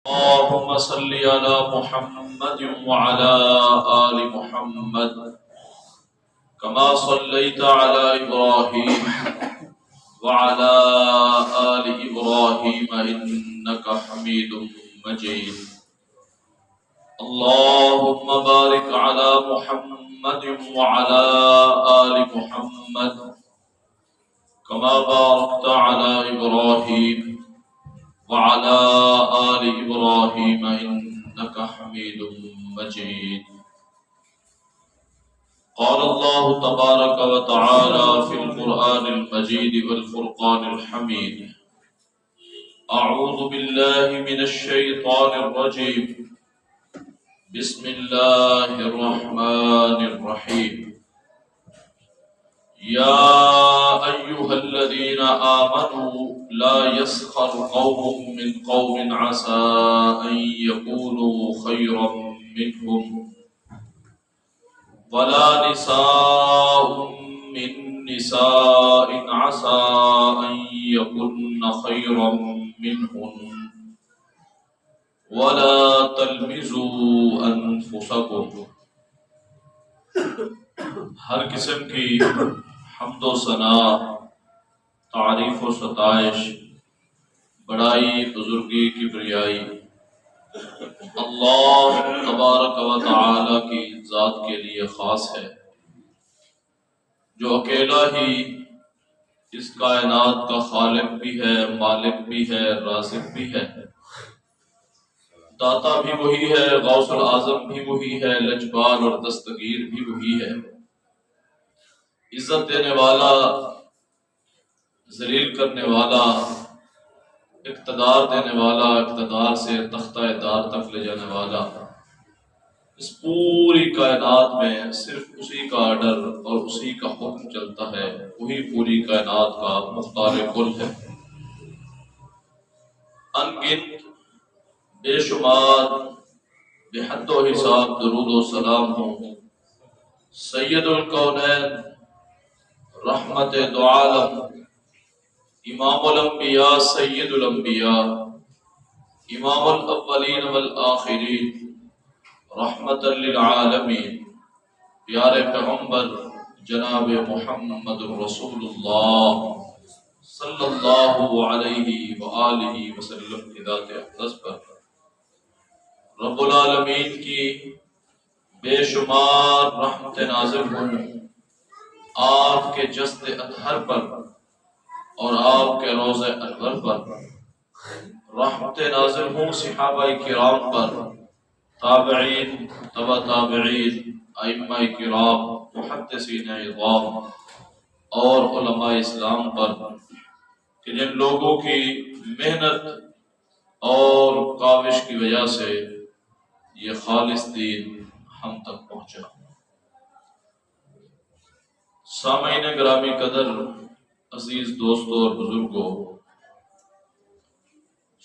اللهم صل على محمد وعلى آل محمد كما صليت على إبراهيم وعلى آل إبراهيم إنك حميد مجيد. اللهم بارك على محمد وعلى آل محمد كما باركت على إبراهيم وعلى آل إبراهيم إنك حميد مجيد. قال الله تبارك وتعالى في القرآن المجيد والفرقان الحميد: أعوذ بالله من الشيطان الرجيم. بسم الله الرحمن الرحيم. يا أيها الذين آمنوا لا يسخر قوم من قوم عسى أن يكونوا خيرا منهم ولا نساء من نساء عسى أن يكن خيرا منهن ولا تلمزوا أنفسكم. ہر قسم کی حمد و ثنا، تعریف و ستائش، بڑائی، بزرگی، کبریائی اللہ تبارک و تعالی کی ذات کے لیے خاص ہے، جو اکیلا ہی اس کائنات کا خالق بھی ہے، مالک بھی ہے، رازق بھی ہے، داتا بھی وہی ہے، غوث العظم بھی وہی ہے، لجبال اور دستگیر بھی وہی ہے، عزت دینے والا، ذلیل کرنے والا، اقتدار دینے والا، اقتدار سے تختہ دار تک لے جانے والا. اس پوری کائنات میں صرف اسی کا آرڈر اور اسی کا حکم چلتا ہے، وہی پوری کائنات کا مختار کل ہے. ان گنت بے شمار بے حد و حساب درود و سلام ہوں سید الکونین، رحمت دو عالم، امام الانبیاء، سید الانبیاء، امام الاولین والآخرین، رحمت للعالمین، پیارے پیغمبر جناب محمد رسول اللہ صلی اللہ علیہ وآلہ وسلم کی ذات اقدس پر رب العالمین کی بے شمار رحمت نازل ہوں آپ کے جسد اطہر پر اور آپ کے روضہ انور پر، رحمت نازل ہوں صحابہ کرام پر، تابعین، تبع تابعین، ائمہ کرام، محدثین عظام اور علماء اسلام پر، کہ جن لوگوں کی محنت اور کاوش کی وجہ سے یہ خالص دین ہم تک پہنچا. سامعین گرامی قدر، عزیز دوستوں اور بزرگوں،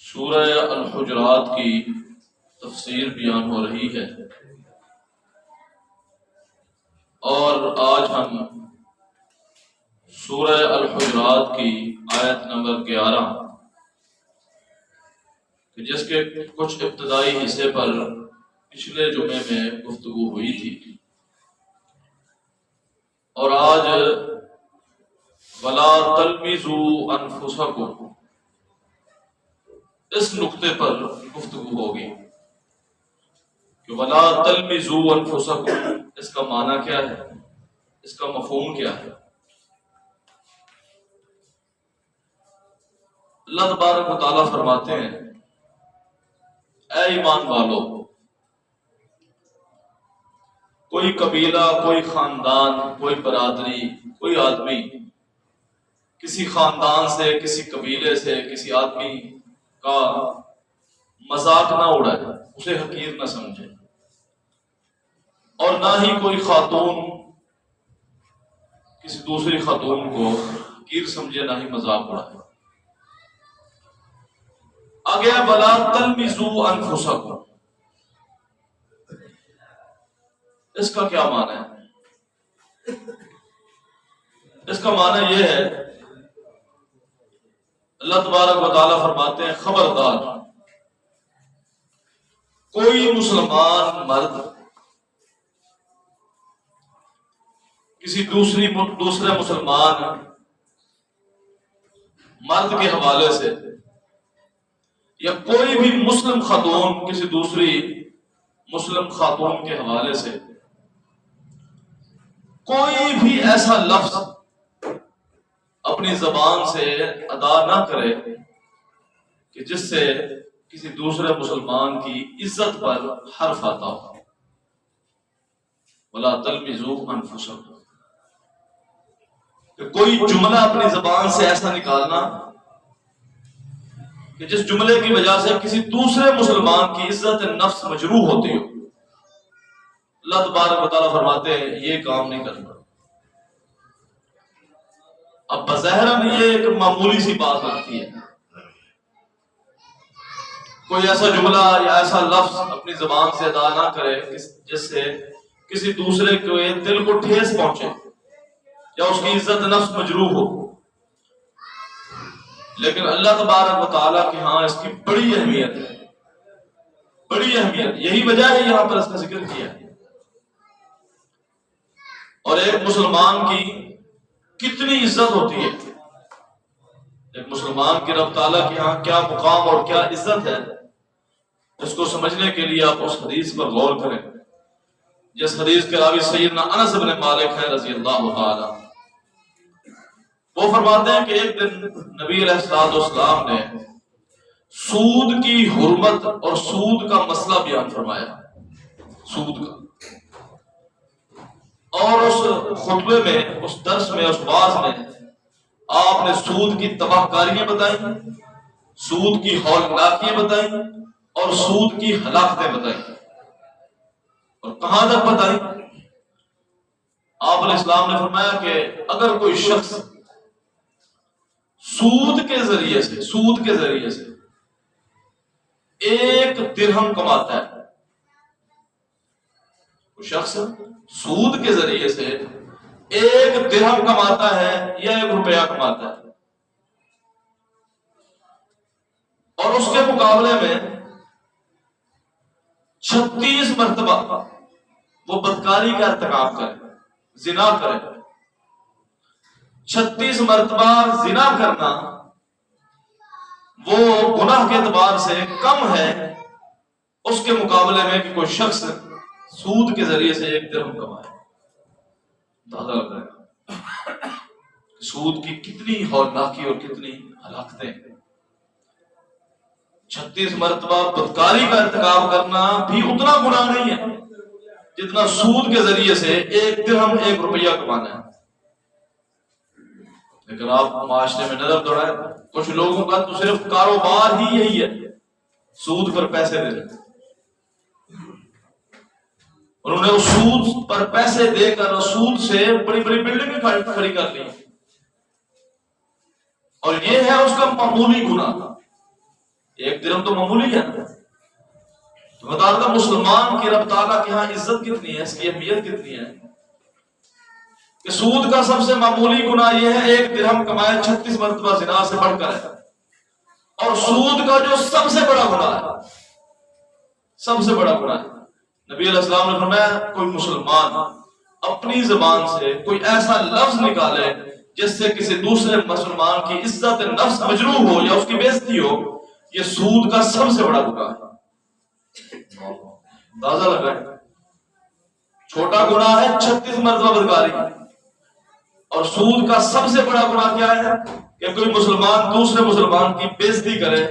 سورہ الحجرات کی تفسیر بیان ہو رہی ہے اور آج ہم سورہ الحجرات کی آیت نمبر 11 جس کے کچھ ابتدائی حصے پر پچھلے جمعے میں گفتگو ہوئی تھی، اور آج وَلَا تَلْمِزُوا أَنفُسَكُمْ اس نقطے پر گفتگو ہوگی کہ وَلَا تَلْمِزُوا أَنفُسَكُمْ اس کا معنی کیا ہے، اس کا مفہوم کیا ہے. اللہ تبارک و تعالیٰ فرماتے ہیں: اے ایمان والو، کوئی قبیلہ، کوئی خاندان، کوئی برادری، کوئی آدمی کسی خاندان سے، کسی قبیلے سے، کسی آدمی کا مذاق نہ اڑائے، اسے حقیر نہ سمجھے، اور نہ ہی کوئی خاتون کسی دوسری خاتون کو حقیر سمجھے، نہ ہی مذاق اڑائے. آگے وَلَا تَلْمِزُوا أَنفُسَكُمْ اس کا کیا معنی ہے؟ اس کا معنی یہ ہے، اللہ تبارک و تعالیٰ فرماتے ہیں خبردار کوئی مسلمان مرد کسی دوسرے مسلمان مرد کے حوالے سے یا کوئی بھی مسلم خاتون کسی دوسری مسلم خاتون کے حوالے سے کوئی بھی ایسا لفظ اپنی زبان سے ادا نہ کرے کہ جس سے کسی دوسرے مسلمان کی عزت پر حرف آتا ہو. وَلَا تَلْمِزُوا أَنفُسَكُمْ، کہ کوئی جملہ اپنی زبان سے ایسا نکالنا کہ جس جملے کی وجہ سے کسی دوسرے مسلمان کی عزت نفس مجروح ہوتی ہو. اللہ تبارک و تعالیٰ فرماتے ہیں یہ کام نہیں کرنا. اب بظاہر یہ ایک معمولی سی بات لگتی ہے، کوئی ایسا جملہ یا ایسا لفظ اپنی زبان سے ادا نہ کرے جس سے کسی دوسرے کے دل کو ٹھیس پہنچے یا اس کی عزت نفس مجروح ہو. لیکن اللہ تبارک و تعالیٰ کے ہاں اس کی بڑی اہمیت ہے، بڑی اہمیت. یہی وجہ ہے یہاں پر اس کا ذکر کیا ہے. اور ایک مسلمان کی کتنی عزت ہوتی ہے، ایک مسلمان کے رب تعالیٰ کے ہاں کیا مقام اور کیا عزت ہے، اس کو سمجھنے کے لیے آپ اس حدیث پر غور کریں جس حدیث کے راوی سیدنا انس بن مالک ہیں رضی اللہ تعالی. وہ فرماتے ہیں کہ ایک دن نبی علیہ السلام نے سود کی حرمت اور سود کا مسئلہ بیان فرمایا، سود کا. اور اس خطبے میں، اس درس میں، اس واعظ میں آپ نے سود کی تباہ کاریاں بتائیں، سود کی ہولناکیاں بتائیں اور سود کی ہلاکتیں بتائیں. اور کہاں تک بتائیں؟ آپ علیہ السلام نے فرمایا کہ اگر کوئی شخص سود کے ذریعے سے ایک درہم کماتا ہے، کوئی شخص سود کے ذریعے سے ایک درہم کماتا ہے یا 1 روپیہ کماتا ہے، اور اس کے مقابلے میں 36 مرتبہ وہ بدکاری کا ارتکاب کرے، زنا کرے. 36 مرتبہ زنا کرنا وہ گناہ کے اعتبار سے کم ہے اس کے مقابلے میں کہ کوئی شخص سود کے ذریعے سے 1 درہم کمائے. اندازہ لگ رہا ہے سود کی کتنی ہولناکی اور کتنی ہلاکتیں. 36 مرتبہ بدکاری کا ارتکاب کرنا بھی اتنا گناہ نہیں ہے جتنا سود کے ذریعے سے 1 درہم 1 روپیہ کمانا ہے. لیکن آپ معاشرے میں نظر دوڑائیں، کچھ لوگوں کا تو صرف کاروبار ہی یہی ہے، سود پر پیسے دے دیتے. انہوں نے اس سود پر پیسے دے کر سود سے بڑی بڑی بلڈنگیں کھڑی کر لی، اور یہ ہے اس کا معمولی گناہ. 1 درہم تو معمولی ہے. تو بتا دوں مسلمان کی رب تعالیٰ کے ہاں عزت کتنی ہے، اس کی اہمیت کتنی ہے کہ سود کا سب سے معمولی گناہ یہ ہے 1 درہم کمائے 36 مرتبہ زنا سے بڑھ کر ہے. اور سود کا جو سب سے بڑا گناہ ہے، سب سے بڑا گناہ ہے، نبی علیہ السلام نے فرمایا کوئی مسلمان اپنی زبان سے کوئی ایسا لفظ نکالے جس سے کسی دوسرے مسلمان کی عزت نفس مجروح ہو یا اس کی بے عزتی ہو، یہ سود کا سب سے بڑا گناہ ہے. اندازہ لگ رہا ہے چھوٹا گناہ ہے 36 مرتبہ بدکاری، اور سود کا سب سے بڑا گناہ کیا ہے کہ کوئی مسلمان دوسرے مسلمان کی بے عزتی کرے،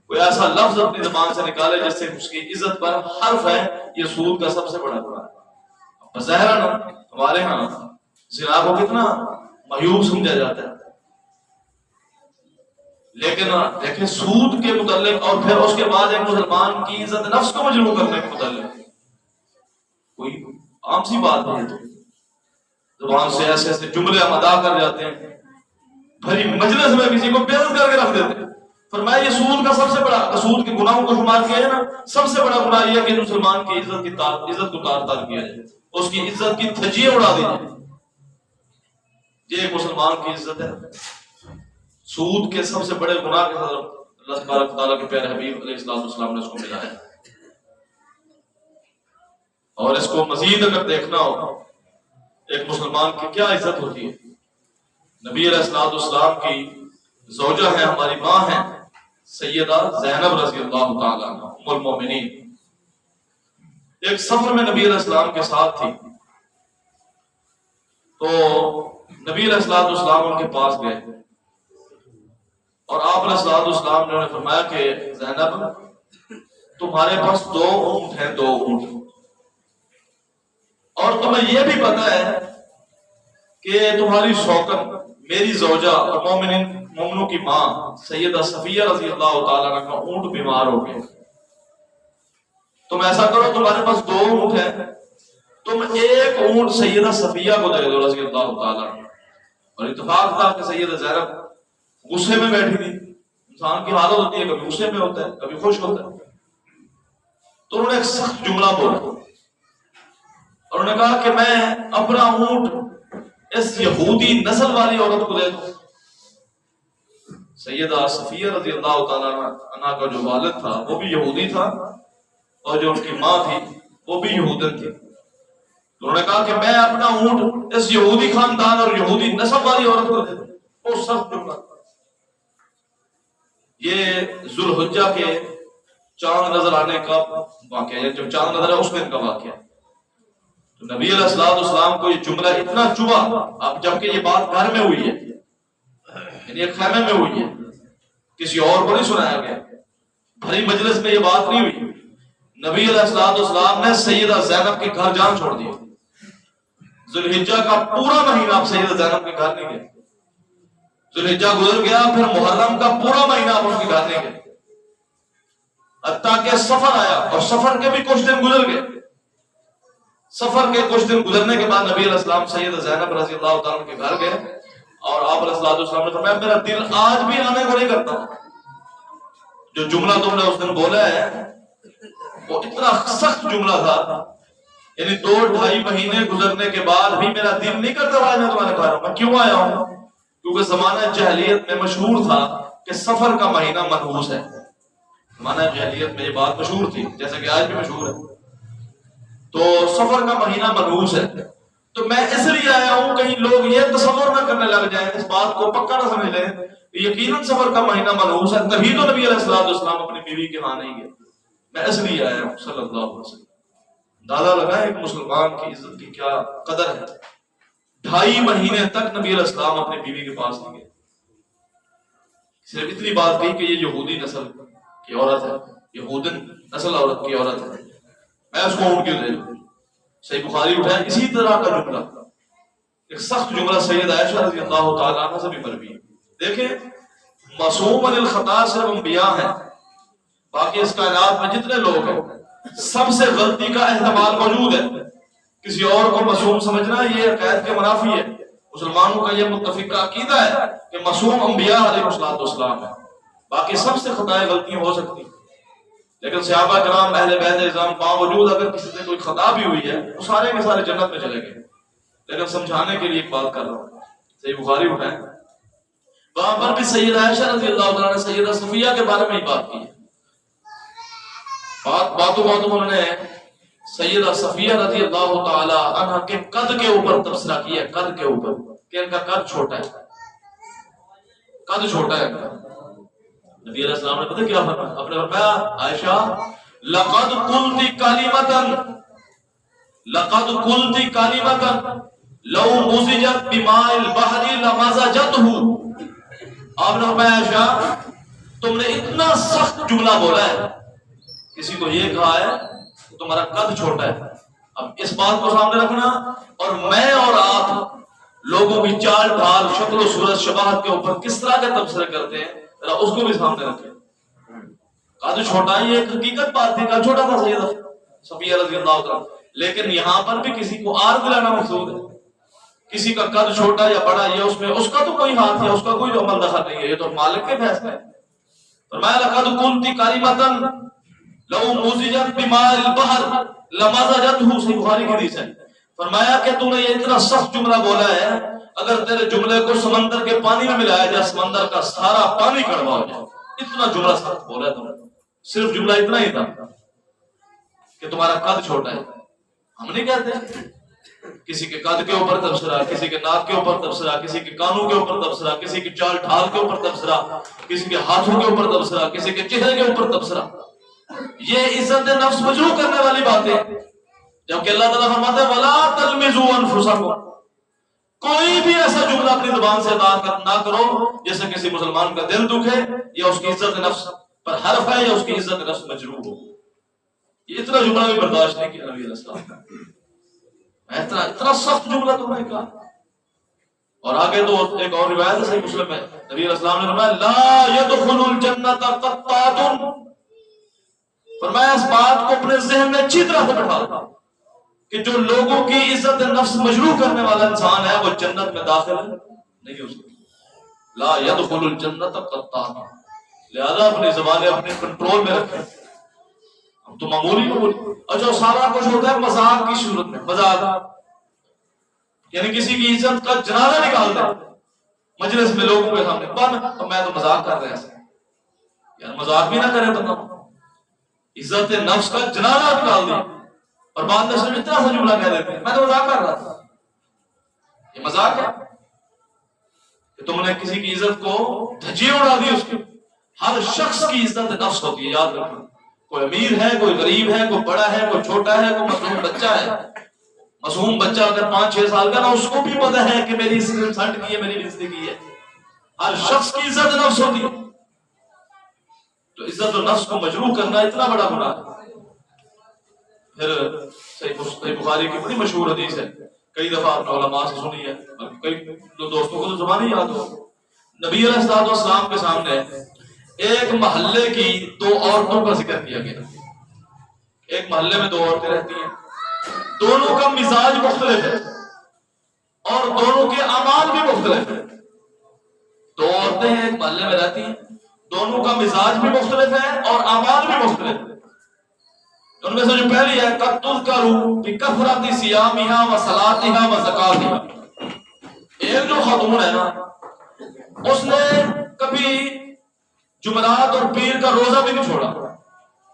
کوئی ایسا لفظ اپنی زبان سے نکالے جس سے اس کی عزت پر حرف ہے. یہ سود کا سب سے بڑا گناہ ہے. بظاہر ہمارے ہاں زنا کو کتنا معیوب سمجھا جاتا ہے، لیکن دیکھیں سود کے متعلق اور پھر اس کے بعد ایک مسلمان کی عزت نفس کو مجروح کرنے کے متعلق کوئی عام سی بات نہیں ہے. زبان سے ایسے ایسے جملے ہم ادا کر جاتے ہیں، بھری مجلس میں کسی کو بے عزت کر کے رکھ دیتے ہیں. فرمایا یہ سود کا سب سے بڑا، سود کے گناہوں کو شمار کیا ہے نا، سب سے بڑا گناہ یہ ہے کہ مسلمان کی عزت کو تار تار کیا جائے، اس کی عزت کی دھجیاں اڑا دی جائے. یہ ایک مسلمان کی عزت ہے. سود کے سب سے بڑے گناہ کے طرف اللہ تبارک و تعالیٰ کے پیارے حبیب علیہ السلام نے اس کو ملایا. اور اس کو مزید اگر دیکھنا ہو ایک مسلمان کی کیا عزت ہوتی ہے، نبی علیہ الصلوۃ والسلام کی زوجہ ہے، ہماری ماں ہے سیدہ زینب رضی اللہ تعالیٰ عنہ ام المومنین، ایک سفر میں نبی علیہ السلام کے ساتھ تھی، تو نبی علیہ الصلوۃ والسلام ان کے پاس گئے اور آپ علیہ الصلوۃ والسلام نے فرمایا کہ زینب تمہارے پاس 2 اونٹ ہیں، 2 اونٹ، اور تمہیں یہ بھی پتا ہے کہ تمہاری شوکت میری زوجہ اور مومنوں کی ماں سیدہ صفیہ رضی اللہ تعالیٰ عنہ کا اونٹ بیمار ہو گیا، تم ایسا کرو تمہارے پاس 2 اونٹ ہیں، تم ایک اونٹ سیدہ صفیہ کو دے دو رضی اللہ تعالیٰ عنہ۔ اور اتفاق تھا کہ سیدہ زینب غصے میں بیٹھی تھی، انسان کی حالت ہوتی ہے کبھی غصے میں ہوتا ہے کبھی خوش ہوتا ہے، تو انہوں نے ایک سخت جملہ بولا اور انہوں نے کہا کہ میں اپنا اونٹ اس یہودی نسل والی عورت کو دے دوں۔ سیدہ صفیہ رضی اللہ تعالیٰ عنہ کا جو والد تھا وہ بھی یہودی تھا اور جو ان کی ماں تھی وہ بھی یہودن تھی، انہوں نے کہا کہ میں اپنا اونٹ اس یہودی خاندان اور یہودی نسل والی عورت کو دے دوں۔ وہ سخت جملہ، یہ ذوالحجہ کے چاند نظر آنے کا واقعہ ہے، جب چاند نظر ہے اس دن کا واقعہ ہے، تو نبی علیہ الصلوۃ والسلام کو یہ جملہ اتنا چبھا، اب جبکہ یہ بات گھر میں ہوئی ہے، یعنی ایک خیمے میں ہوئی ہے، کسی اور کو نہیں سنایا گیا، بھری مجلس میں یہ بات نہیں ہوئی، نبی علیہ الصلوۃ والسلام نے سیدہ زینب کے گھر جان چھوڑ دیا، ذوالحجہ کا پورا مہینہ آپ سیدہ زینب کے گھر نہیں گئے، ذوالحجہ گزر گیا، پھر محرم کا پورا مہینہ آپ ان کے گھر نہیں گئے، حتیٰ کہ سفر آیا اور سفر کے بھی کچھ دن گزر گئے، سفر کے کچھ دن گزرنے کے بعد نبی علیہ السلام سیدہ زینب رضی اللہ تعالیٰ کے گھر گئے اور آپ علیہ السلام نے فرمایا میرا دل آج بھی آنے کو نہیں کرتا، جو جملہ تم نے اس دن بولا ہے وہ اتنا سخت جملہ تھا، یعنی 2-2.5 مہینے گزرنے کے بعد بھی میرا دل نہیں کرتا آج میں تمہارے گھر ہوں، میں کیوں آیا ہوں؟ کیونکہ زمانہ جاہلیت میں مشہور تھا کہ سفر کا مہینہ منحوس ہے، زمانہ جاہلیت میں یہ بات مشہور تھی جیسا کہ آج بھی مشہور ہے، تو سفر کا مہینہ منحوس ہے، تو میں اس لیے آیا ہوں کہیں لوگ یہ تصور نہ کرنے لگ جائیں، اس بات کو پکا نہ سمجھ لیں، یقیناً سفر کا مہینہ منحوس ہے، تبھی تو نبی علیہ السلام اپنی بیوی کے ہاں نہیں گئے، میں اس لیے آیا ہوں صلی اللہ علیہ وسلم۔ اندازہ لگا ایک مسلمان کی عزت کی کیا قدر ہے، 2.5 مہینے تک نبی علیہ السلام اپنی بیوی کے پاس نہیں گئے، صرف اتنی بات کہی کہ یہ یہودی نسل کی عورت ہے، یہودن نسل عورت کی عورت ہے، میں اس کو اونٹ کیوں دے دوں؟ صحیح بخاری اٹھایا اسی طرح کا جملہ، ایک سخت جملہ سیدہ عائشہ رضی اللہ تعالیٰ عنہ سے بھی مروی ہے۔ دیکھیں معصوم عن الخطا صرف انبیاء ہیں، باقی اس کائنات میں جتنے لوگ ہیں سب سے غلطی کا احتمال موجود ہے، کسی اور کو معصوم سمجھنا یہ عقائد کے منافی ہے، مسلمانوں کا یہ متفقہ عقیدہ ہے کہ معصوم انبیاء علیہ السلام ہے، باقی سب سے خطائیں غلطیاں ہو سکتی ہیں، لیکن صحابہ کرام اہل بیت اعظام باوجود اگر کسی سے کوئی خطا بھی ہوئی ہے وہ سارے کے سارے جنت میں چلے گئے، لیکن سمجھانے کے لیے ایک بات کر رہا ہوں، صحیح بخاری اٹھائیں، وہاں پر بھی سیدہ عائشہ رضی اللہ تعالیٰ نے سیدہ صفیہ کے بارے میں ہی بات کی ہے، باتوں انہوں نے سیدہ صفیہ رضی اللہ تعالی عنہ کے قد کے اوپر تبصرہ کیا، قد کے اوپر کہ ان کا قد چھوٹا ہے، قد چھوٹا ہے، نبی علیہ السلام نے پتہ کیا فرمایا؟ اپنے فرمایا عائشہ لقد قلت کلمتا لو مزجت بماء البحر لمزجته، آپ نے فرمایا عائشہ تم نے اتنا سخت جملہ بولا ہے، کسی کو یہ کہا ہے کہ تمہارا قد چھوٹا ہے، اب اس بات کو سامنے رکھنا اور میں اور آپ لوگوں کی چال ڈھال شکل و صورت شباہت کے اوپر کس طرح کے تبصرے کرتے ہیں ذرا اس کو بھی سامنے رکھیں، قد چھوٹا یہ ایک حقیقت بات تھی، قد چھوٹا تھا سیدہ صفیہ رضی اللہ عنہ، لیکن یہاں پر بھی کسی کو آر دلانا مقصود ہے، کسی کا قد چھوٹا یا بڑا یہ اس میں اس کا تو کوئی ہاتھ یا اس کا کوئی عمل دخل نہیں ہے، یہ تو مالک کے فیصلے ہے۔ فرمایا لقد قلت کلمتا لو مزجت بماء البحر لمزجته، صحیح بخاری کی حدیث ہے، فرمایا کہ تو نے یہ اتنا سخت جملہ بولا ہے اگر تیرے جملے کو سمندر کے پانی میں ملایا جائے سمندر کا سارا پانی کڑوا ہو جائے، اتنا جملہ سخت بولا ہے تم نے، صرف جملہ اتنا ہی تھا کہ تمہارا قد چھوٹا ہے، ہم نہیں کہتے کسی کے قد کے اوپر تبصرہ، کسی کے ناک کے اوپر تبصرہ، کسی کے کانوں کے اوپر تبصرہ، کسی کی چال ڈھال کے اوپر تبصرہ، کسی کے ہاتھوں کے اوپر تبصرہ، کسی کے چہرے کے اوپر تبصرہ. یہ عزت نفس مجروح کرنے والی باتیں. جبکہ اللہ تعالیٰ فرماتا ہے وَلَا تَلْمِزُوا أَنفُسَكُمْ، کوئی بھی ایسا جملہ اپنی زبان سے ادا نہ کرو جس سے کسی مسلمان کا دل دکھے یا اس کی عزت نفس پر حرف ہے یا اس کی عزت نفس مجروح ہو. یہ اتنا جملہ بھی برداشت نہیں کیا نبی علیہ السلام نے. اتنا سخت جملہ تم نے کہا. اور آگے تو ایک اور روایت ہے صحیح مسلم میں نبی علیہ السلام نے فرمایا لا يدخل الجنت قطات، فرمایا اس بات کو اپنے ذہن میں اچھی طرح سے بٹھا دو کہ جو لوگوں کی عزت نفس مجروح کرنے والا انسان ہے وہ جنت میں داخل نہیں ہو سکتا. لا يدخل الجنت قطات. لہذا اپنی زبانیں اپنے کنٹرول میں رکھیں. ہم تو معمولی اور جو سارا کچھ ہوتا ہے مذاق کی صورت میں، مذاق یعنی کسی کی عزت کا جنازہ نکال دیں مجلس میں لوگوں کے سامنے، تو میں تو مذاق کر رہا ہوں. یار مذاق بھی نہ کرے بندہ، عزت نفس کا جنازہ نکال دیں اور بعد میں صرف اتنا سا جملہ کہہ دیتے ہیں میں تو مذاق کر رہا تھا. یہ مذاق ہے کہ تم نے کسی کی عزت کو دھجیاں اڑا دی. اس کی ہر شخص کی عزت نفس ہوتی ہے، یاد رکھنا. کوئی امیر ہے، کوئی غریب ہے، کوئی بڑا ہے، کوئی چھوٹا ہے، کوئی معصوم بچہ ہے. معصوم بچہ اگر 5-6 سال کا نا اس کو بھی پتہ ہے کہ میری انسلٹ کی ہے، میری بےزتی کی ہے. ہر شخص کی عزت نفس ہوتی ہے. تو عزت و نفس کو مجروح کرنا اتنا بڑا گناہ ہے. پھر صحیح بخاری کی بڑی مشہور حدیث ہے، کئی دفعہ آپ نے علماء سے سنی ہے، کئی دوستوں کو تو زبان ہی یاد ہو. نبی علیہ السلام کے سامنے ایک محلے کی 2 عورتوں کا ذکر کیا گیا. ایک محلے میں 2 عورتیں رہتی ہیں، دونوں کا مزاج مختلف ہے اور دونوں کے اعمال بھی مختلف ہیں. 2 عورتیں ہیں ایک محلے میں رہتی ہیں، دونوں کا مزاج بھی مختلف ہے اور اعمال بھی مختلف ہے. ان میں سے جو پہلی ہے قد تذکر بکثرت صیامها وصلاتها وزکاتها، ایک جو خاتون ہے نا اس نے کبھی جمعرات اور پیر کا روزہ بھی نہیں چھوڑا،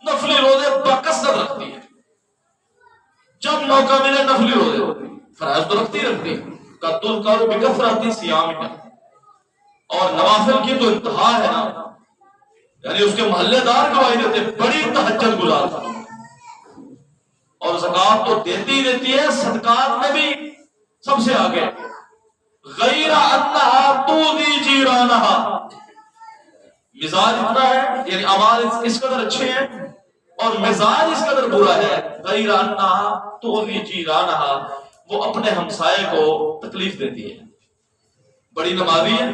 نفلی روزے بکثرت رکھتی ہے. جب موقع ملے نفلی روزے فرائض تو رکھتی قد تذکر بکثرت صیامها، اور نوافل کی تو انتہا ہے نا. یعنی اس کے محلے دار گواہی دیتے بڑی تہجد گزار تھا. اور زکات تو دیتی ہے، صدقات میں بھی سب سے آگے. غیر انہا تؤذی جیرانہا، مزاج اتنا ہے یعنی اعمال اس قدر اچھے ہیں اور مزاج اس قدر برا ہے. غیر انہا تؤذی جیرانہا، وہ اپنے ہمسائے کو تکلیف دیتی ہے. بڑی نمازی ہے،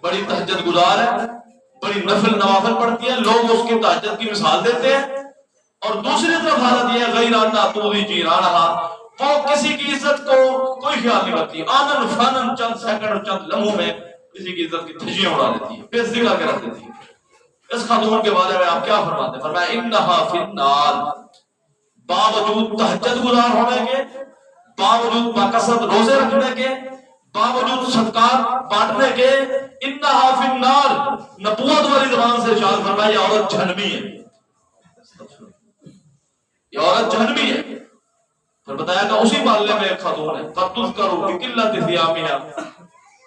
بڑی تہجد گزار ہے، بڑی نفل نوافل پڑھتی ہے، لوگ اس کی تہجد کی مثال دیتے ہیں. اور دوسری طرف حالت یہ ہے غیر انہا تؤذی جیرانہا، وہ کسی کی عزت کو کوئی خیال نہیں کرتی. آنن فانن چند سیکنڈ اور چند لمحوں میں کسی کی عزت کی دھجیاں اڑا دیتی ہے، بے ذکر کر کے رکھ دیتی ہے. اس خاتون کے بارے میں آپ کیا فرماتے ہیں؟ فرمایا انہا فی النار، باوجود تہجد گزار ہونے کے، باوجود باکثرت روزے رکھنے کے، باوجود صدقات بانٹنے کے، انہا فی النار، نبوت والی زبان سے ارشاد فرمایا یہ عورت جہنمی ہے، یہ عورت جہنمی ہے. پھر بتایا کہ اسی محلے میں ایک خاتون ہے قد تذکر بقلت صیامها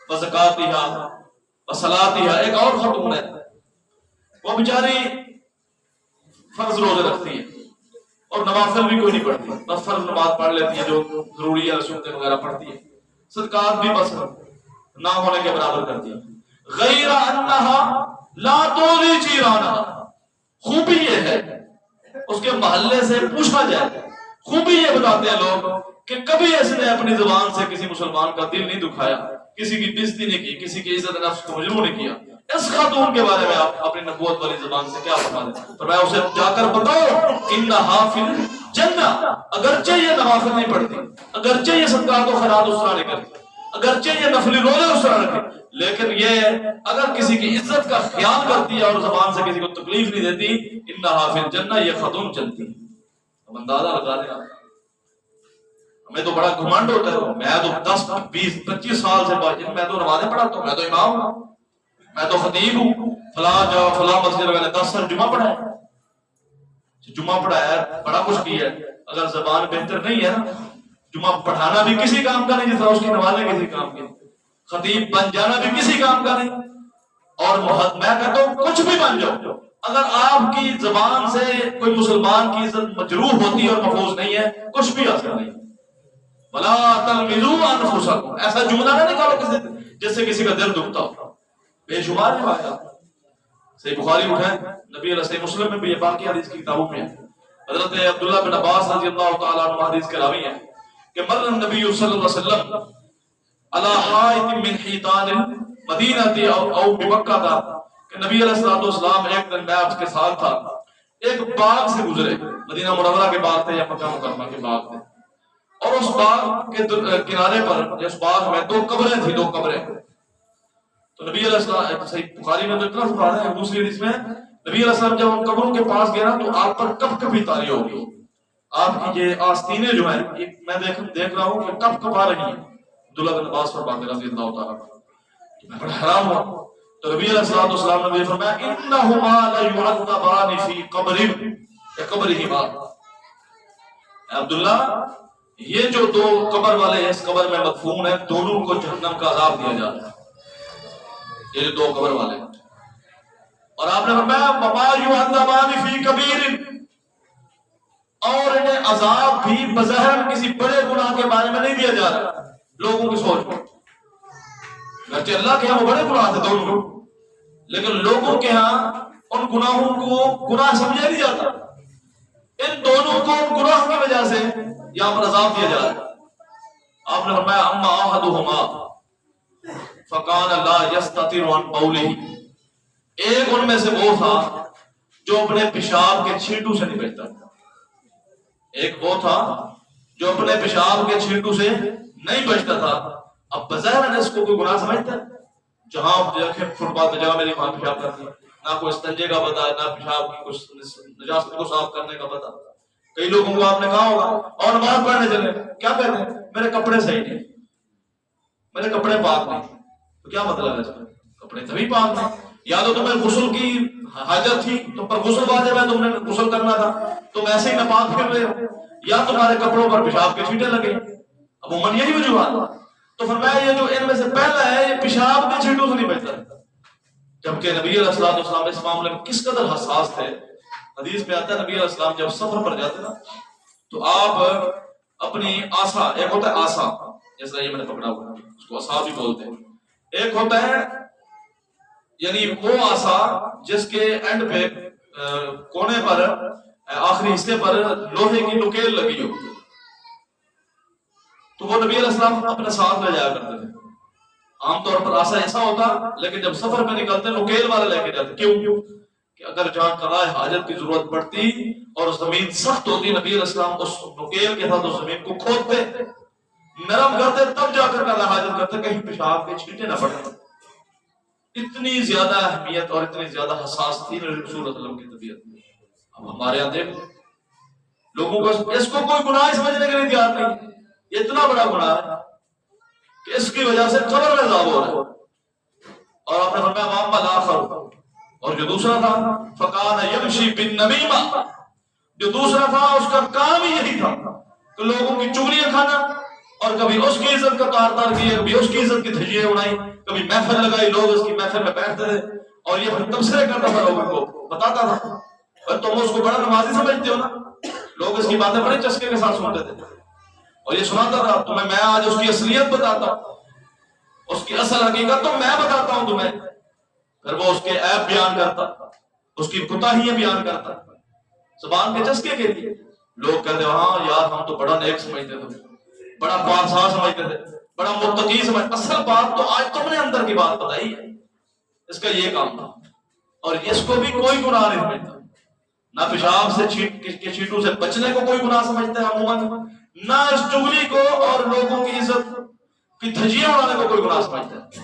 وزکاتها وصلاتها، ایک اور خاتون ہے وہ بیچاری فرض روزے رکھتی ہے اور نوافل بھی کوئی نہیں پڑھتی، بس فرض نماز پڑھ لیتی ہے جو ضروری ہے، سنتیں وغیرہ پڑھتی ہے، صدقات بھی بس نہ ہونے کے برابر کرتی ہے. غیر انہا لا تؤذی جیرانہا، خوبی یہ ہے اس کے محلے سے پوچھا جائے، خوبی یہ بتاتے ہیں لوگ کہ کبھی اس نے اپنی زبان سے کسی مسلمان کا دل نہیں دکھایا، کسی کی بےزتی نہیں کی، کسی کی عزت نفس کو مجروح نہیں کیا. اس خاتون کے بارے میں آپ اپنی نبوت والی زبان سے کیا فرما دیں؟ فرمایا اسے جا کر بتاؤ انہا فی الجنہ، اگرچہ یہ نوافل نہیں پڑھتی، اگرچہ یہ صدقات و خیرات اس طرح نہیں کرتی، اگرچہ یہ نفلی روزے اس طرح رکھتی، لیکن یہ اگر کسی کی عزت کا خیال کرتی ہے اور زبان سے کسی کو تکلیف نہیں دیتی، انہا فی الجنہ، یہ خاتون جنتی ہے. اب اندازہ لگا لیں آپ. ہمیں تو بڑا گھمنڈ ہوتا ہے، میں تو 10 20 25 سال سے میں تو نمازیں پڑھاتا ہوں، میں تو امام ہوں، میں تو خطیب ہوں، فلاں جگہ فلاں مسجد میں 10 سال جمعہ پڑھا ہے، جمعہ پڑھایا ہے، بڑا کچھ کیا ہے. اگر زبان بہتر نہیں ہے نا، جمعہ پڑھانا بھی کسی کام کا نہیں، جس طرح اس کی نمازیں کسی کام کی، خطیب بن جانا بھی کسی کام کا نہیں، اور میں کہتا ہوں کچھ بھی بن جاؤ، اگر آپ کی زبان سے کوئی مسلمان کی عزت مجروح ہوتی ہے اور محفوظ نہیں ہے، کچھ بھی حاصل نہیں۔ وَلَا تَلْمِزُوا أَنفُسَكُمْ، ایسا جملہ نہ نکالو جس سے کسی کا دل دکھتا ہو۔ بے شمار روایات صحیح بخاری میں ہے، نبی علیہ صحیح مسلم میں بھی، یہ باقی حدیث کی کتابوں میں ہے۔ حضرت عبداللہ بن عباس رضی اللہ تعالیٰ عنہ حدیث کے راوی ہیں کہ مر النبی صلی اللہ علیہ وسلم علی حائط من حیطان المدینہ او بمکہ تھا، کہ نبی علیہ السلام ایک دن میں اس کے ساتھ تھا، ایک باغ سے گزرے، مدینہ منورہ کے باغ تھے یا مکہ مکرمہ کے باغ تھے، اور اس باغ کے کنارے پر، اس باغ میں دو قبریں تھیں، دو قبریں۔ تو نبی علیہ السلام، صحیح بخاری میں تو اتنا سبحان ہے، دوسری حدیث میں نبی علیہ السلام جب ان قبروں کے پاس گیا تو آپ پر کپ کپی تاری ہوگی، آپ کی یہ آستینیں جو ہیں، میں دیکھ رہا ہوں کہ کپ کپ آ رہی ہیں۔ عبداللہ بن عباس فرماتے ہیں رضی اللہ تعالیٰ عنہ، میں بڑا حیران ہوا۔ تو نبی علیہ السلام نے فرمایا انہما لیعذبان فی قبرہما، عبداللہ یہ جو دو قبر والے اس قبر میں مدفون ہیں، دونوں کو جہنم کا عذاب دیا جا رہا ہے، یہ جو دو قبر والے ہیں۔ اور آپ نے فرمایا وما یعذبان فی کبیر، اور انہیں عذاب بھی بظاہر کسی بڑے گناہ کے بارے میں نہیں دیا جا رہا لوگوں کی سوچ میں، گرچہ اللہ کے ہاں وہ بڑے گناہ تھے دونوں، لیکن لوگوں کے ہاں ان گناہوں کو گناہ سمجھا نہیں جاتا، ان دونوں کو ان گناہوں کی وجہ سے یہاں پر عذاب دیا جا رہا ہے۔ آپ نے فرمایا اما احدہما فکان لا یستتر عن بولہ، ایک ان میں سے وہ تھا جو اپنے پیشاب کے چھینٹوں سے نہیں بچتا تھا، ایک وہ تھا جو اپنے پیشاب کے چھینٹوں سے نہیں بچتا تھا۔ اب بظاہر اس کو کوئی گناہ سمجھتا ہے، جہاں دیکھیں فٹ پاتھ پہ جگہ میری وہاں پیشاب کرتی ہے، نہ کوئی استنجے کا پتہ ہے، نہ پیشاب کی کچھ نجاست کو صاف کرنے کا پتہ۔ کئی لوگوں کو آپ نے کہا ہوگا اور نماز پڑھنے چلے، کیا کہتے ہیں میرے کپڑے صحیح نہیں، میرے کپڑے پاک نہیں، تو کیا مطلب ہے اس کا؟ کپڑے تبھی پاک نہیں، یا تو تمہیں غسل کی حاجت تھی، تم پر غسل واجب ہے، تم نے غسل کرنا تھا، تم ایسے ہی ناپاک پھر رہے ہو، یا تمہارے کپڑوں پر پیشاب کے چھینٹے لگے، عموماً یہی وجوہات۔ تو فرمایا یہ جو ان میں سے پہلا ہے یہ پیشاب کے چھینٹوں سے نہیں بچتا، جبکہ نبی علیہ السلام اس معاملے میں کس قدر حساس تھے۔ حدیث میں آتا ہے نبی علیہ السلام جب سفر پر جاتے نا تو آپ اپنی آسا، ایک ہوتا ہے آسا جیسا یہ میں نے پکڑا ہوا ہے، اس کو آسا بھی بولتے ہیں، ایک ہوتا ہے یعنی وہ آسا جس کے اینڈ پہ کونے پر آخری حصے پر لوہے کی نکیل لگی ہو، تو وہ نبی علیہ السلام اپنے ساتھ لے جایا کرتے تھے۔ عام طور پر آسا ایسا ہوتا، لیکن جب سفر پہ نکلتے نکیل والا لے کے جاتے، کیوں کہ اگر جہاں قضائے حاجت کی ضرورت پڑتی اور زمین سخت ہوتی، نبی علیہ السلام اس نکیل کے ساتھ اس زمین کو کھودتے، نرم کرتے، تب جا کر قضائے حاجت کرتے، کہیں پیشاب کے چھینٹے نہ پڑے۔ اتنی زیادہ اہمیت اور اتنی زیادہ حساس تھی رسول اللہ صلی اللہ علیہ وسلم کی طبیعت میں۔ اب ہمارے یہاں دیکھو لوگوں کو اس کو کوئی گناہ سمجھنے کے لیے تیار نہیں، یہ اتنا بڑا گناہ ہے کہ اس کی وجہ سے قبر میں عذاب ہو رہا ہے۔ اور آپ نے فرمایا واما الاخر، اور جو دوسرا تھا فکان یمشی بالنمیمہ، جو دوسرا تھا اس کا کام ہی یہی تھا کہ لوگوں کی چغلیاں کھانا، اور کبھی اس کی عزت کا تار تار کیا، کبھی اس کی عزت کی دھجیاں اڑائی، کبھی محفل لگائی، لوگ اس کی محفل میں بیٹھتے تھے اور یہ پھر تبصرے کرتا تھا، لوگوں کو بتاتا تھا اور تم اس کو بڑا نمازی سمجھتے ہو نا، لوگ اس کی باتیں بڑے چسکے کے ساتھ سنتے تھے اور یہ سناتا تھا تمہیں، میں آج اس کی اصلیت بتاتا ہوں، اس کی اصل حقیقت تو میں بتاتا ہوں تمہیں۔ پھر وہ اس کے عیب بیان کرتا، اس کی کوتاہیاں بیان کرتا، زبان کے چسکے کے لیے۔ لوگ کہتے ہاں یار ہم تو بڑا نیک سمجھتے تھے، بڑا پارسا سمجھتے تھے، بڑا متقی سمجھتے، اصل بات تو آج تم نے اندر کی بات بتائی ہے، اس کا یہ کام تھا۔ اور اس کو بھی کوئی گناہ نہیں سمجھتا، نہ پیشاب سے چھینٹوں سے بچنے کو کوئی گناہ سمجھتا ہے عموماً، نہ اس چغلی کو اور لوگوں کی عزت کی دھجیاں اڑانے کو کوئی گناہ سمجھتا ہے۔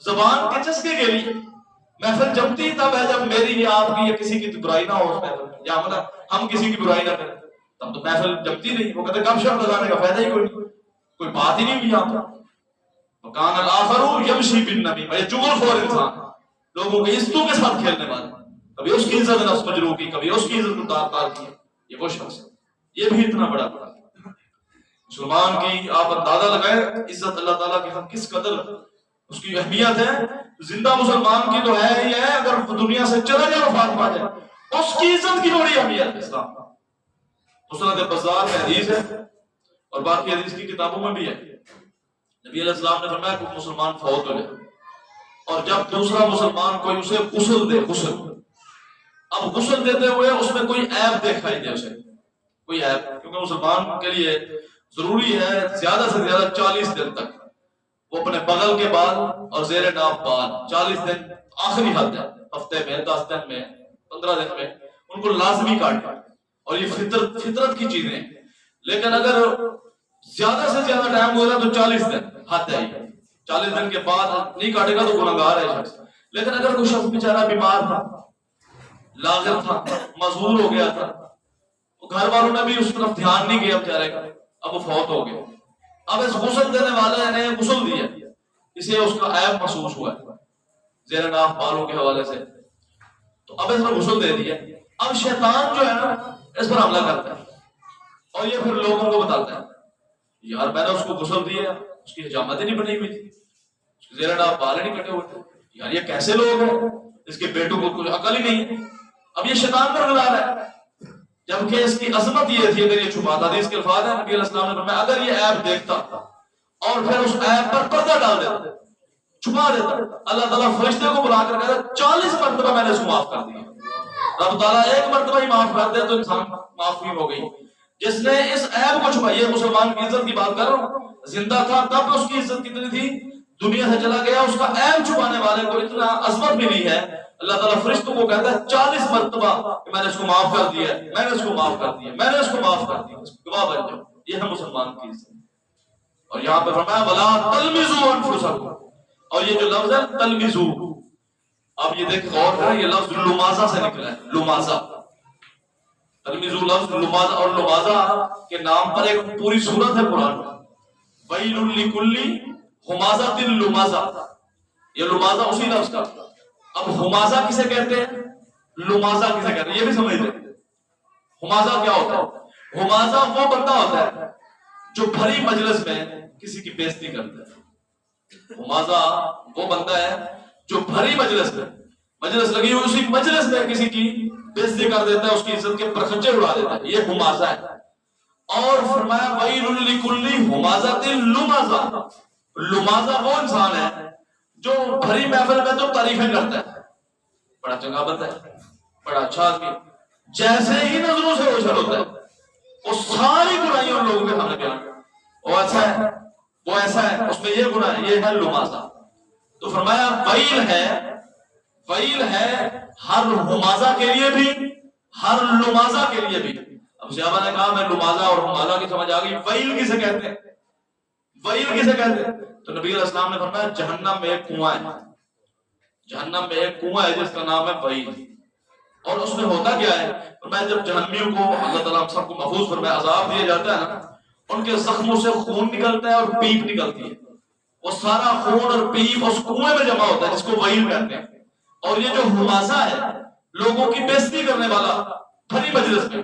زبان کے چسکے کے لیے محفل جمتی تب ہے جب میری یا آپ کی یا کسی کی برائی نہ ہو اس محفل، یا ہم کسی کی برائی نہ کریں، تب تو محفل جمتی نہیں۔ وہ کہتے گپ شپ لگانے کا فائدہ ہی کوئی بات ہی نہیں ہوئی یہاں پر۔ وکان الاخر یمشی بالنمیمہ، یہ چغل خور انسان، لوگوں کی عزتوں کے ساتھ کھیلنے والا، کبھی اس کی عزت نفس مجروح کی، کبھی اس کی عزت اتار کی، یہ وہ شخص ہے۔ یہ بھی اتنا بڑا بڑا مسلمان کی آپ اندازہ لگائے عزت اللہ تعالیٰ کی کس قدر اس کی اہمیت ہے. زندہ مسلمان کی تو ہے ہی ہے، اگر دنیا سے چلا جائے وفات پا جائے اس کی عزت کی بڑی اہمیت ہے. اسلام مسند بزار میں حدیث ہے اور باقی حدیث کی کتابوں میں بھی ہے. نبی علیہ السلام نے فرمایا کہ مسلمان فوت ہو جائے اور جب دوسرا مسلمان کوئی اسے غسل دے، اب غسل دیتے ہوئے اس میں کوئی عیب دکھائی دے، اسے کوئی عیب، کیونکہ مسلمان کے لیے ضروری ہے زیادہ سے زیادہ 40 دن تک وہ اپنے بغل کے بال اور زیر ناف بال 40 دن آخری حد ہے، ہفتے میں 10 دن میں 15 دن میں ان کو لازمی کاٹنا، اور یہ فطرت کی چیزیں ہیں. لیکن اگر زیادہ سے زیادہ ٹائم ہو رہا تو 40 دن حد ہے. 40 دن کے بعد نہیں کاٹے گا تو گنہگار ہے شخص. لیکن اگر کوئی شخص بیچارہ بیمار تھا، لاغر تھا، معذور ہو گیا تھا، گھر والوں نے بھی اس طرف دھیان نہیں کیا بیچارے کا، اب وہ فوت ہو گیا، اب اس غسل دینے والے نے غسل دیا، اسے اس کا عیب محسوس ہوا ہے زیر ناف بالوں کے حوالے سے، تو اب اس نے غسل دے دیا. اب شیطان جو ہے نا اس پر حملہ کرتا ہے اور یہ پھر لوگوں کو بتاتا ہے یار میں نے اس کو غسل دیا، اس کی حجامت ہی نہیں بنی ہوئی تھی، اس کے زیر ناف بال نہیں کٹے ہوئے تھے، یار یہ کیسے لوگ ہیں، اس کے بیٹوں کو کوئی عقل ہی نہیں ہے. اب یہ شیطان پر غلار ہے، جبکہ اس کی عظمت یہ تھی. اگر یہ چھپاتا، حدیث کے الفاظ ہیں نبی علیہ السلام نے فرمایا اگر یہ عیب دیکھتا اور پھر اس عیب پر پردہ ڈال دیتا، چھپا دیتا، اللہ تعالیٰ فرشتے کو بلا کر کہتا 40 مرتبہ میں نے اس کو معاف کر دیا. رب تعالیٰ ایک مرتبہ ہی معاف کر دے تو انسان معافی ہو گئی. جس نے اس عیب کو چھپایا، یہ مسلمان کی عزت کی بات کر رہا ہوں، زندہ تھا تب اس کی عزت کتنی تھی، دنیا سے چلا گیا اس کا عیب چھپانے والے کو اتنا عظمت ملی ہے. اللہ تعالیٰ فرشتوں کو کہتا ہے 40 مرتبہ کہ میں نے اس کو معاف کر دیا، میں نے اس کو معاف کر دیا، میں نے اس کو معاف کر دیا، گواہ بن جاؤ. یہ ہے مسلمان کی عزت. اور یہاں پہ فرمایا وَلَا تَلْمِزُوا أَنفُسَكُمْ، اور یہ جو لفظ ہے تلمزو، آپ یہ دیکھ غور کریں، یہ لفظ لمازہ سے نکلا ہے. لمازہ، تلمزو لفظ لمازہ، اور لمازہ کے نام پر ایک پوری سورت ہے قرآن میں، وَيْلٌ لِكُلِّ ہُمَازَةٍ لُمَازَةٍ. یہ لمازہ اسی لفظ کا. اب ہمازہ کسے کہتے ہیں، لمازہ کسے کہتے ہیں، یہ بھی سمجھ لیں. ہمازہ کیا ہوتا ہے؟ ہمازہ وہ بندہ ہوتا ہے جو بھری مجلس میں کسی کی بےزتی کرتا ہے. ہمازہ وہ بندہ ہے جو بھری مجلس میں، مجلس لگی ہوئی اسی مجلس میں کسی کی بےزتی کر دیتا ہے، اس کی عزت کے پرخچے اڑا دیتا ہے، یہ ہمازہ ہے. اور فرمایا وَيْلٌ لِكُلِّ ہُمَازَةٍ لُمَازَةٍ. لمازہ وہ انسان ہے جو بھری محفل میں تو تعریفیں کرتا ہے، بڑا چنگا بندہ ہے، بڑا اچھا آدمی، جیسے ہی نظروں سے اوجھل ہوتا ہے وہ ساری برائیاں ان لوگوں کے سامنے بیان، وہ ایسا ہے، وہ ایسا ہے، اس میں یہ گناہ ہے، یہ ہے لمازہ. تو فرمایا ویل ہے ہر ہمازہ کے لیے بھی، ہر لمازہ کے لیے بھی. اب صحابہ نے کہا میں لمازہ اور ہمازہ کی سمجھ آ گئی، ویل کسے کہتے ہیں، ویل کسے کہتے ہیں؟ تو نبی علیہ السلام نے فرمایا جہنم میں ایک کنواں ہے، جہنم میں ایک کنواں ہے جس کا نام ہے ویل. اور اس میں ہوتا کیا ہے؟ فرمایا جب جہنمیوں کو اللہ تعالیٰ سب کو محفوظ فرمایا عذاب دیا جاتا ہے نا، ان کے زخموں سے خون نکلتا ہے اور پیپ نکلتی ہے، وہ سارا خون اور پیپ اس کنویں میں جمع ہوتا ہے جس کو ویل کہتے ہیں. اور یہ جو ہمازہ ہے لوگوں کی بےزتی کرنے والا بھری مجلس میں،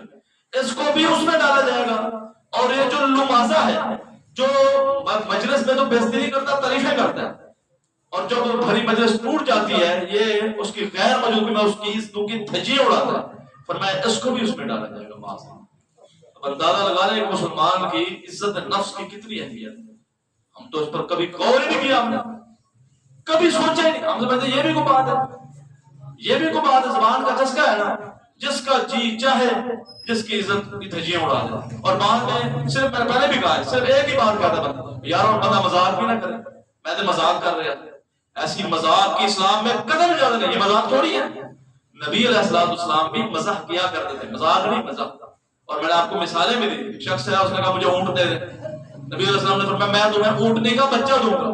اس کو بھی اس میں ڈالا جائے گا. اور یہ جو لمازہ ہے جو مجلس میں تو بےزتی نہیں کرتا، تعریفیں کرتا ہے، اور جب بھری مجلس ٹوٹ جاتی ہے یہ اس کی غیر موجودگی میں اس کی عزتوں کی دھجیاں اڑاتا ہے، فرمایا اس کو بھی اس میں ڈالا جائے گا. اب اندازہ لگا لیں کہ مسلمان کی عزت نفس کی کتنی اہمیت ہے. ہم تو اس پر کبھی غور ہی نہیں کیا، ہم نے کبھی سوچا ہی نہیں. ہم سمجھتے یہ بھی کوئی بات ہے، یہ بھی کوئی بات ہے. زبان کا چسکا ہے نا، جس کا جی چاہے جس کی عزت کی دھجیاں اڑا دے. اور بعد میں صرف میں نے پہلے بھی کہا ہے، صرف ایک ہی بات کہتا بندہ، یار اور بندہ مذاق بھی نہ کرے، میں تو مذاق کر رہا تھا. ایسی مذاق کی اسلام میں قدر زیادہ نہیں، یہ مذاق تھوڑی ہے. نبی علیہ السلام بھی مزاح کیا کرتے تھے، مذاق نہیں، مزاح. اور میں نے آپ کو مثالیں بھی دی. شخص ہے، اس نے کہا مجھے اونٹ دے دے. نبی علیہ السلام نے فرمایا میں تمہیں اونٹنے کا بچہ دوں گا.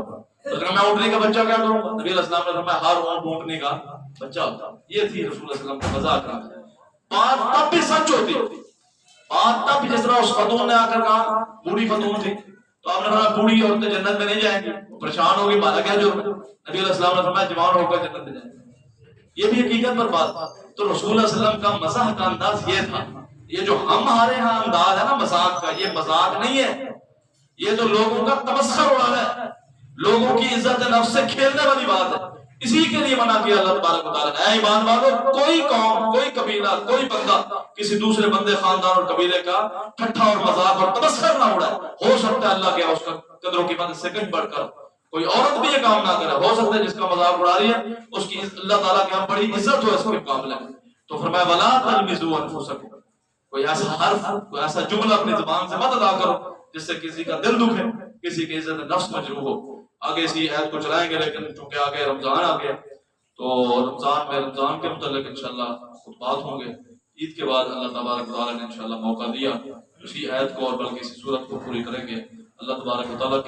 اس نے کہا میں اونٹنے کا بچہ کیا کروں گا؟ نبی علیہ السلام نے فرمایا ہر اونٹ اونٹنے کا بچہ ہوتا. یہ تھی رسول اللہ صلی اللہ علیہ وسلم کا مذاق کرنا. بات تب بھی سچ ہوتی، بات تب بھی جس طرح اس خاتون نے آ کر کہا، بوڑھی خاتون تھی، تو آپ نے فرمایا بوڑھی عورتیں جنت میں نہیں جائیں گی، پریشان ہوگی، مانا کیا جو نبی علیہ السلام نے فرمایا جوان ہو کر جنت میں جائیں گے. یہ بھی حقیقت پر بات. تو رسول اللہ صلی اللہ علیہ وسلم کا مزاح کا انداز یہ تھا. یہ جو ہمارے ہاں انداز ہے نا مذاق کا، یہ مذاق نہیں ہے، یہ تو لوگوں کا تمسخر اڑانا ہے، لوگوں کی عزت نفس سے کھیلنے والی بات ہے۔ اسی کے لیے منع کیا اللہ تبارک و تعالیٰ نے، اے ایمان والو کوئی قوم، کوئی قبیلہ، کوئی بندہ کسی دوسرے بندے، خاندان اور قبیلے کا ٹھٹھا اور مذاق اور تمسخر نہ اڑائے۔ ہو سکتا ہے اللہ کے اس کا قدر و قیمت سے کہیں بڑھ کر کوئی عورت بھی یہ کام نہ کرے، ہو سکتا ہے جس کا مذاق اڑا رہی ہے اس کی اللہ تعالیٰ کے ہاں بڑی عزت ہو اس کے مقابلے میں۔ تو فرمایا وَلَا تَلْمِزُوا أَنفُسَكُمْ، کوئی ایسا حرف، کوئی ایسا جملہ اپنی زبان سے مت ادا کرو جس سے کسی کا دل دکھے، کسی کی عزت نفس مجروح ہو۔ آگے اسی آیت کو چلائیں گے، لیکن چونکہ آگے رمضان آ گیا تو رمضان کے متعلق انشاءاللہ خطبات ہوں گے۔ عید کے بعد اللہ تبارک و تعالیٰ نے انشاءاللہ موقع دیا اسی آیت کو اور بلکہ اسی سورت کو پوری کریں گے۔ اللہ تبارک و تعالیٰ